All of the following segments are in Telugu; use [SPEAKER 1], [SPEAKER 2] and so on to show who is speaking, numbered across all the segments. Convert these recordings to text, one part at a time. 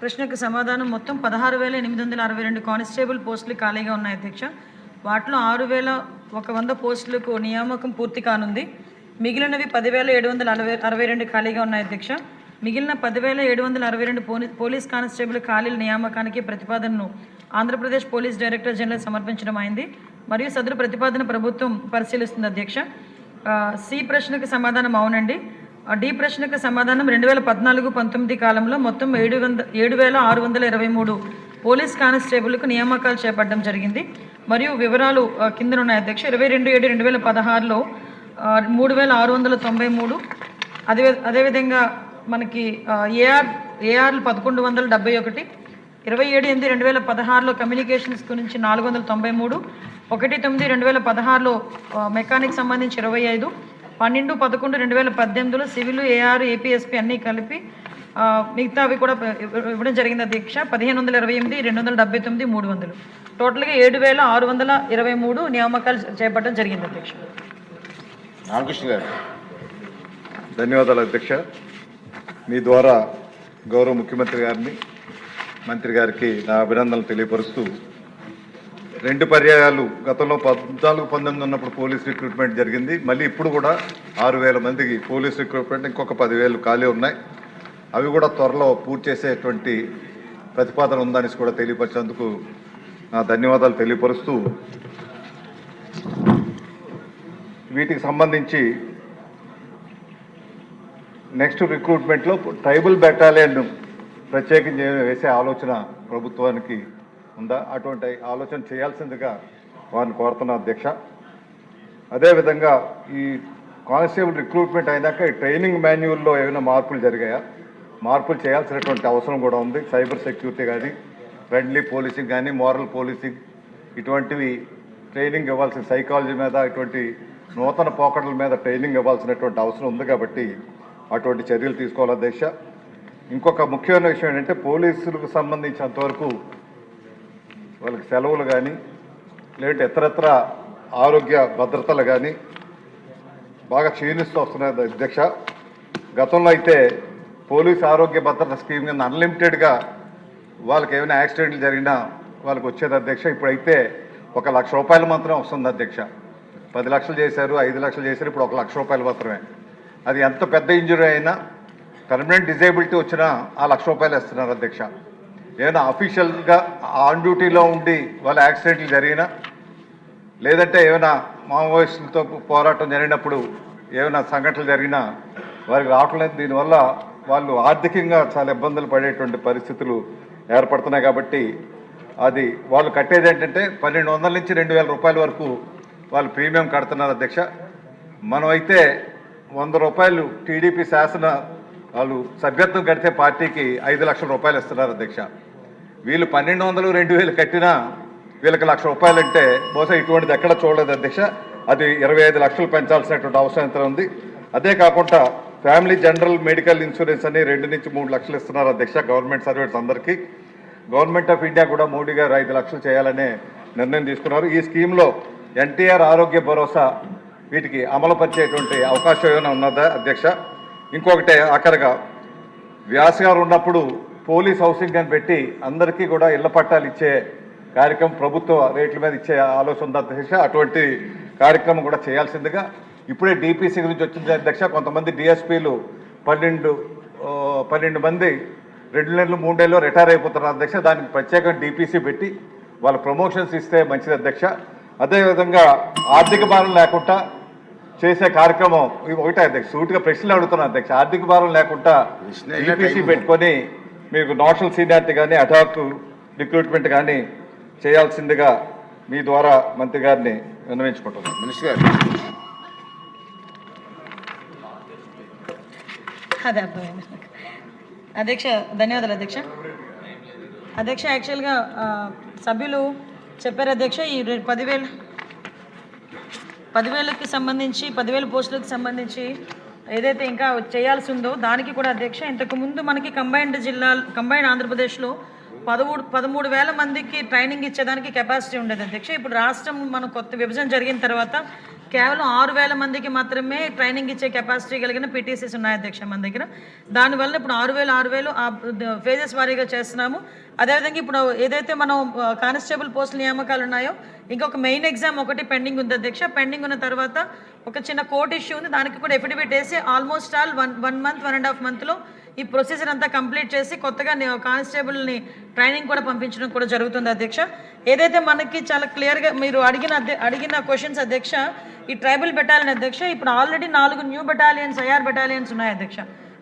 [SPEAKER 1] ప్రశ్నకు సమాధానం మొత్తం 16,862 కానిస్టేబుల్ పోస్టులు ఖాళీగా ఉన్నాయి అధ్యక్ష. వాటిలో 6,100 పోస్టులకు నియామకం పూర్తి కానుంది. మిగిలినవి 10,762 ఖాళీగా ఉన్నాయి అధ్యక్ష. మిగిలిన 10,762 పోలీస్ కానిస్టేబుల్ ఖాళీల నియామకానికి ప్రతిపాదనను ఆంధ్రప్రదేశ్ పోలీస్ డైరెక్టర్ జనరల్ సమర్పించడం అయింది మరియు సదరు ప్రతిపాదన ప్రభుత్వం పరిశీలిస్తుంది అధ్యక్ష. సి ప్రశ్నకు సమాధానం అవునండి. డి ప్రశ్నకు సమాధానం 2014-19 కాలంలో మొత్తం 7,623 పోలీస్ కానిస్టేబుల్కు నియామకాలు చేపట్టడం జరిగింది మరియు వివరాలు కింద ఉన్నాయి అధ్యక్ష. 22/7/2016లో 3,693. అదేవిధంగా మనకి ఏఆర్లు 1,171, 27/8/2016లో కమ్యూనికేషన్స్ గురించి 493, 1/9/2016లో మెకానిక్ సంబంధించి 25, 12/11/2018లో సివిల్, ఏఆర్, ఏపీఎస్పీ అన్నీ కలిపి మిగతావి కూడా ఇవ్వడం జరిగింది అధ్యక్ష. 1,528, 279, 300 టోటల్గా 7,623 నియామకాలు చేపట్టడం జరిగింది అధ్యక్ష.
[SPEAKER 2] రామకృష్ణ గారు. ధన్యవాదాలు అధ్యక్ష. మీ ద్వారా గౌరవ ముఖ్యమంత్రి గారిని, మంత్రి గారికి నా అభినందనలు తెలియపరుస్తూ, 2 పర్యాయాలు గతంలో 14-19 ఉన్నప్పుడు పోలీస్ రిక్రూట్మెంట్ జరిగింది. మళ్ళీ ఇప్పుడు కూడా 6,000 మందికి పోలీస్ రిక్రూట్మెంట్, ఇంకొక 10,000 ఖాళీ ఉన్నాయి. అవి కూడా త్వరలో పూర్తి చేసేటువంటి ప్రతిపాదన ఉందని కూడా తెలియపరిచేందుకు నా ధన్యవాదాలు తెలియపరుస్తూ, వీటికి సంబంధించి నెక్స్ట్ రిక్రూట్మెంట్లో ట్రైబల్ బెటాలియన్ ప్రత్యేకించి వేసే ఆలోచన ప్రభుత్వానికి ఉందా? అటువంటి ఆలోచన చేయాల్సిందిగా వారిని కోరుతున్నా అధ్యక్ష. అదేవిధంగా ఈ కానిస్టేబుల్ రిక్రూట్మెంట్ అయినాక ఈ ట్రైనింగ్ మాన్యువల్లో ఏమైనా మార్పులు జరిగాయా? మార్పులు చేయాల్సినటువంటి అవసరం కూడా ఉంది. సైబర్ సెక్యూరిటీ కానీ, ఫ్రెండ్లీ పోలీసింగ్ కానీ, మోరల్ పోలీసింగ్ ఇటువంటివి ట్రైనింగ్ ఇవ్వాల్సిన, సైకాలజీ మీద ఇటువంటి నూతన పోకడల మీద ట్రైనింగ్ ఇవ్వాల్సినటువంటి అవసరం ఉంది కాబట్టి అటువంటి చర్యలు తీసుకోవాలి అధ్యక్ష. ఇంకొక ముఖ్యమైన విషయం ఏంటంటే, పోలీసులకు సంబంధించినంతవరకు వాళ్ళకి సెలవులు కానీ, లేదంటే ఇతరత్ర ఆరోగ్య భద్రతలు కానీ బాగా క్షీణిస్తూ వస్తున్నాయి అధ్యక్ష. గతంలో అయితే పోలీసు ఆరోగ్య భద్రత స్కీమ్ కింద అన్లిమిటెడ్గా వాళ్ళకి ఏమైనా యాక్సిడెంట్లు జరిగినా వాళ్ళకి వచ్చేది అధ్యక్ష. ఇప్పుడైతే 1 లక్ష రూపాయలు మాత్రమే వస్తుంది అధ్యక్ష. 10 లక్షలు చేశారు, 5 లక్షలు చేశారు, ఇప్పుడు 1 లక్ష రూపాయలు మాత్రమే. అది ఎంత పెద్ద ఇంజురీ అయినా, పర్మనెంట్ డిజేబిలిటీ వచ్చినా ఆ 1 లక్ష రూపాయలు ఇస్తున్నారు అధ్యక్ష. ఏమైనా అఫీషియల్గా ఆన్ డ్యూటీలో ఉండి వాళ్ళ యాక్సిడెంట్లు జరిగినా, లేదంటే ఏమైనా మావోయిస్టులతో పోరాటం జరిగినప్పుడు ఏమైనా సంఘటనలు జరిగినా వారికి రావట్లేదు. దీనివల్ల వాళ్ళు ఆర్థికంగా చాలా ఇబ్బందులు పడేటువంటి పరిస్థితులు ఏర్పడుతున్నాయి. కాబట్టి అది వాళ్ళు కట్టేది ఏంటంటే 1,200 నుంచి 2,000 రూపాయల వరకు వాళ్ళు ప్రీమియం కడుతున్నారు అధ్యక్ష. మనమైతే 100 రూపాయలు టీడీపీ శాసన వాళ్ళు సభ్యత్వం కడితే పార్టీకి 5 లక్షల రూపాయలు ఇస్తున్నారు అధ్యక్ష. వీళ్ళు 1,200, 2,000 కట్టినా వీళ్ళకి 1 లక్ష రూపాయలు అంటే బహుశా ఇటువంటిది ఎక్కడ చూడలేదు అధ్యక్ష. అది 25 లక్షలు పెంచాల్సినటువంటి అవసరం ఎంత ఉంది. అదే కాకుండా ఫ్యామిలీ జనరల్ మెడికల్ ఇన్సూరెన్స్ అని 2 నుంచి 3 లక్షలు ఇస్తున్నారు అధ్యక్ష గవర్నమెంట్ సర్వీస్ అందరికీ. గవర్నమెంట్ ఆఫ్ ఇండియా కూడా మోడీ గారు 5 లక్షలు చేయాలనే నిర్ణయం తీసుకున్నారు. ఈ స్కీమ్లో ఎన్టీఆర్ ఆరోగ్య భరోసా వీటికి అమలుపరిచేటువంటి అవకాశం ఏమైనా ఉన్నదా అధ్యక్ష? ఇంకొకటి ఆఖరిగా, వ్యాస్ గారు ఉన్నప్పుడు పోలీస్ హౌసింగ్ అని పెట్టి అందరికీ కూడా ఇళ్ల పట్టాలు ఇచ్చే కార్యక్రమం ప్రభుత్వ రేట్ల మీద ఇచ్చే ఆలోచన ఉంది అధ్యక్ష. అటువంటి కార్యక్రమం కూడా చేయాల్సిందిగా. ఇప్పుడే డిపిసి గురించి వచ్చింది అధ్యక్ష. కొంతమంది డిఎస్పీలు 12 మంది 2 నెలలు 3 నెలలు రిటైర్ అయిపోతున్నారు అధ్యక్ష. దానికి ప్రత్యేకంగా డిపిసి పెట్టి వాళ్ళ ప్రమోషన్స్ ఇస్తే మంచిది అధ్యక్ష. అదేవిధంగా ఆర్థిక భారం లేకుండా చేసే కార్యక్రమం ఒకటే అధ్యక్ష. సూటిగా ప్రశ్నలు అడుగుతున్నాను అధ్యక్ష. ఆర్థిక భారం లేకుండా డిపిసి పెట్టుకొని మీకు నోషనల్ సీనియారిటీ కానీ, అటాక్ రిక్రూట్మెంట్ కానీ చేయాల్సిందిగా మీ ద్వారా మంత్రి గారిని విన్నవించుకుంటున్నాను. మినిస్టర్ గారు.
[SPEAKER 1] అదే అధ్యక్ష. ధన్యవాదాలు అధ్యక్ష. అధ్యక్ష, యాక్చువల్గా సభ్యులు చెప్పారు అధ్యక్ష, ఈ 10,000కి సంబంధించి 10,000 పోస్టులకు సంబంధించి ఏదైతే ఇంకా చేయాల్సి ఉందో దానికి కూడా అధ్యక్ష, ఇంతకుముందు మనకి కంబైన్డ్ ఆంధ్రప్రదేశ్లో 13,000 మందికి ట్రైనింగ్ ఇచ్చేదానికి కెపాసిటీ ఉండేది అధ్యక్ష. ఇప్పుడు రాష్ట్రం మనం కొత్త విభజన జరిగిన తర్వాత కేవలం 6,000 మందికి మాత్రమే ట్రైనింగ్ ఇచ్చే కెపాసిటీ కలిగిన పీటీసీస్ ఉన్నాయి అధ్యక్ష మన దగ్గర. దానివల్ల ఇప్పుడు 6,000 ఫేజెస్ వారీగా చేస్తున్నాము. అదేవిధంగా ఇప్పుడు ఏదైతే మనం కానిస్టేబుల్ పోస్టుల నియామకాలు ఉన్నాయో ఇంకొక మెయిన్ ఎగ్జామ్ ఒకటి పెండింగ్ ఉంది అధ్యక్ష. పెండింగ్ ఉన్న తర్వాత ఒక చిన్న కోర్ట్ ఇష్యూ ఉంది, దానికి కూడా ఎఫిడవిట్ వేసి ఆల్మోస్ట్ ఆల్ 1 మంత్ 1.5 మంత్లో ఈ ప్రొసీజర్ అంతా కంప్లీట్ చేసి కొత్తగా కానిస్టేబుల్ని ట్రైనింగ్ కూడా పంపించడం కూడా జరుగుతుంది అధ్యక్ష. ఏదైతే మనకి చాలా క్లియర్గా మీరు అడిగిన క్వశ్చన్స్ అధ్యక్ష, ఈ ట్రైబల్ బెటాలియన్ అధ్యక్ష ఇప్పుడు already 4 new battalions IR battalions ఉన్నాయి అధ్యక్ష.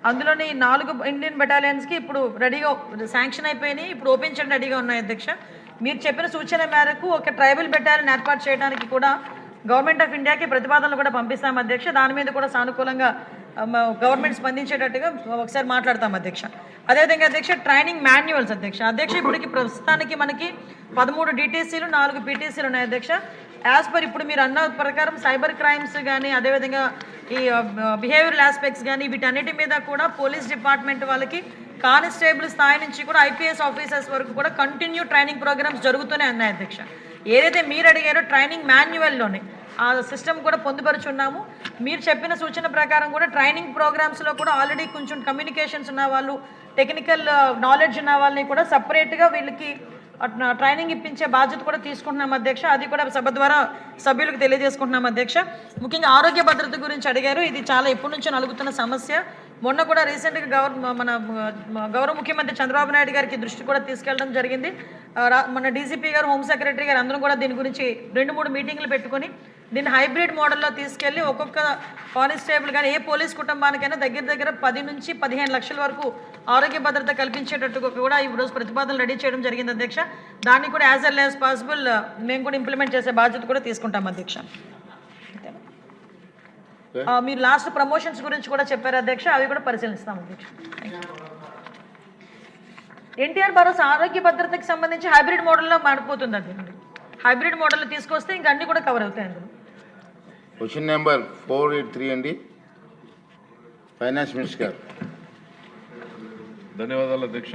[SPEAKER 1] అందులోని 4 ఇండియన్ బెటాలియన్స్కి ఇప్పుడు రెడీగా శాంక్షన్ అయిపోయినాయి, ఇప్పుడు ఓపెన్ చేయడం రెడీగా ఉన్నాయి అధ్యక్ష. మీరు చెప్పిన సూచన మేరకు ఒక ట్రైబల్ బెటాలియన్ ఏర్పాటు చేయడానికి కూడా గవర్నమెంట్ ఆఫ్ ఇండియాకి ప్రతిపాదనలు కూడా పంపిస్తాం అధ్యక్ష. దాని మీద కూడా సానుకూలంగా గవర్నమెంట్ స్పందించేటట్టుగా ఒకసారి మాట్లాడతాం అధ్యక్ష. అదేవిధంగా అధ్యక్ష ట్రైనింగ్ మాన్యువల్స్ అధ్యక్ష ఇప్పటికి ప్రస్తుతానికి మనకి 13 డిటీసీలు 4 పీటీసీలు ఉన్నాయి అధ్యక్ష. యాజ్ పర్ ఇప్పుడు మీరు అన్న ప్రకారం సైబర్ క్రైమ్స్ కానీ అదేవిధంగా ఈ బిహేవియరల్ ఆస్పెక్ట్స్ కానీ వీటన్నిటి మీద కూడా పోలీస్ డిపార్ట్మెంట్ వాళ్ళకి కానిస్టేబుల్ స్థాయి నుంచి కూడా ఐపీఎస్ ఆఫీసర్స్ వరకు కూడా కంటిన్యూ ట్రైనింగ్ ప్రోగ్రామ్స్ జరుగుతూనే ఉన్నాయి అధ్యక్ష. ఏదైతే మీరు అడిగారో ట్రైనింగ్ మాన్యువల్లోనే ఆ సిస్టమ్ కూడా పొందుపరుచున్నాము. మీరు చెప్పిన సూచన ప్రకారం కూడా ట్రైనింగ్ ప్రోగ్రామ్స్లో కూడా ఆల్రెడీ కొంచెం కమ్యూనికేషన్స్ ఉన్న వాళ్ళు, టెక్నికల్ నాలెడ్జ్ ఉన్న వాళ్ళని కూడా సపరేట్గా వీళ్ళకి ట్రైనింగ్ ఇప్పించే బాధ్యత కూడా తీసుకుంటున్నాం అధ్యక్ష. అది కూడా సభ ద్వారా సభ్యులకు తెలియజేసుకుంటున్నాం అధ్యక్ష. ముఖ్యంగా ఆరోగ్య భద్రత గురించి అడిగారు. ఇది చాలా ఎప్పటి నుంచో నలుగుతున్న సమస్య. మొన్న కూడా రీసెంట్గా మన గౌరవ ముఖ్యమంత్రి చంద్రబాబు నాయుడు గారికి దృష్టి కూడా తీసుకెళ్ళడం జరిగింది. మన డీజీపీ గారు, హోమ్ సెక్రటరీ గారు అందరం కూడా దీని గురించి 2-3 మీటింగ్లు పెట్టుకొని దీన్ని హైబ్రిడ్ మోడల్లో తీసుకెళ్ళి ఒక్కొక్క కానిస్టేబుల్ కానీ ఏ పోలీస్ కుటుంబానికైనా దగ్గర 10 నుంచి 15 లక్షల వరకు ఆరోగ్య భద్రత కల్పించేటట్టుగా కూడా ఈరోజు ప్రతిపాదనలు రెడీ చేయడం జరిగింది అధ్యక్ష. దాన్ని కూడా యాజ్ ఎర్లీ యాజ్ పాసిబుల్ మేము కూడా ఇంప్లిమెంట్ చేసే బాధ్యత కూడా తీసుకుంటాం అధ్యక్ష. మీరు లాస్ట్ ప్రమోషన్స్ గురించి కూడా చెప్పారు అధ్యక్ష, అవి కూడా పరిశీలిస్తాం అధ్యక్ష. ఎన్టీఆర్ భరోసా ఆరోగ్య భద్రతకి సంబంధించి హైబ్రిడ్ మోడల్లో మారిపోతుంది అధ్యక్ష. హైబ్రిడ్ మోడల్లో తీసుకొస్తే ఇంకా అన్ని కూడా కవర్ అవుతాయి అందులో.
[SPEAKER 3] క్వశ్చన్ నెంబర్ 483 అండి, ఫైనాన్స్ మినిస్టర్ గారు.
[SPEAKER 4] ధన్యవాదాలు అధ్యక్ష.